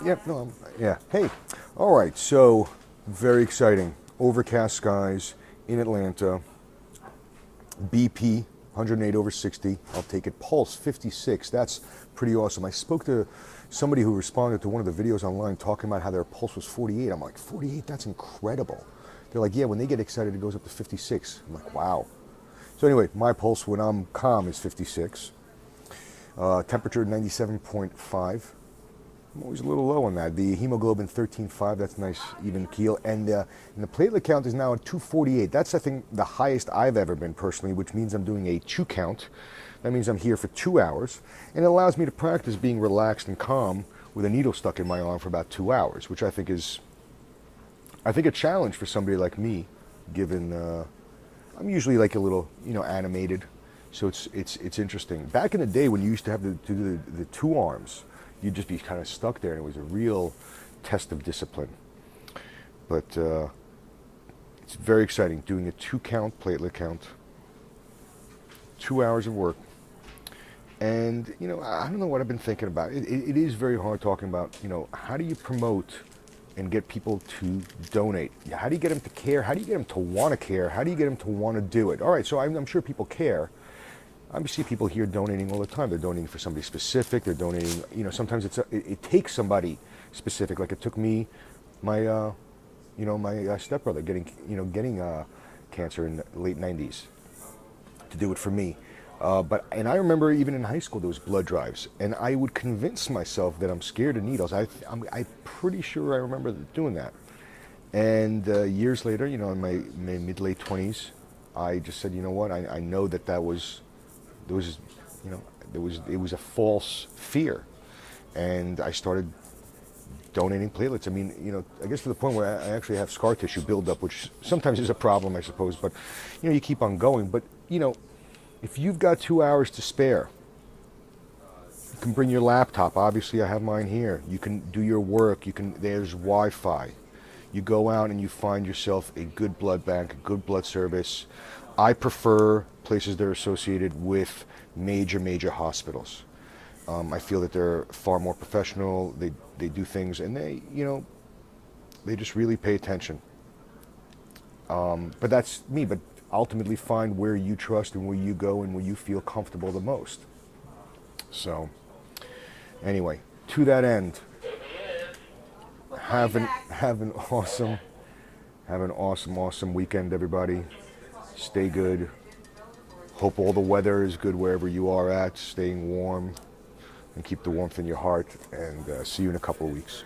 Yep, no, yeah. Hey, all right, so very exciting. Overcast skies in Atlanta. BP 108 over 60. I'll take it. Pulse 56. That's pretty awesome. I spoke to somebody who responded to one of the videos online talking about how their pulse was 48. I'm like, 48? That's incredible. They're like, yeah, when they get excited, it goes up to 56. I'm like, wow. So anyway, my pulse when I'm calm is 56. Temperature 97.5. I'm always a little low on that. The hemoglobin 13.5, that's nice, even keel. And the platelet count is now at 248. That's, I think, the highest I've ever been personally, which means I'm doing a 2 count. That means I'm here for 2 hours. And it allows me to practice being relaxed and calm with a needle stuck in my arm for about 2 hours, which I think is, a challenge for somebody like me, given I'm usually like a little, animated. So it's interesting. Back in the day when you used to have to do the 2 arms, you'd just be kind of stuck there, and it was a real test of discipline. But it's very exciting, doing a 2 count platelet count, 2 hours of work. And, I don't know what I've been thinking about. It is very hard talking about, how do you promote and get people to donate? How do you get them to care? How do you get them to want to care? How do you get them to want to do it? All right, so I'm sure people care. I see people here donating all the time. They're donating for somebody specific. They're donating, sometimes it takes somebody specific. Like it took me, my stepbrother getting cancer in the late 90s to do it for me. And I remember even in high school there was blood drives, and I would convince myself that I'm scared of needles. I'm pretty sure I remember doing that. And years later, in my mid-late 20s, I just said, you know what? I know that it was a false fear, and I started donating platelets. I mean, I guess to the point where I actually have scar tissue buildup, which sometimes is a problem, I suppose. But you keep on going. But if you've got 2 hours to spare, you can bring your laptop. Obviously, I have mine here. You can do your work. There's Wi-Fi. You go out and you find yourself a good blood bank, a good blood service. I prefer places that are associated with major hospitals. I feel that they're far more professional. They do things, and they just really pay attention. But that's me. But ultimately, find where you trust and where you go and where you feel comfortable the most. So, anyway, to that end, have an awesome weekend, everybody. Stay good. Hope all the weather is good wherever you are at, staying warm, and keep the warmth in your heart. And see you in a couple of weeks.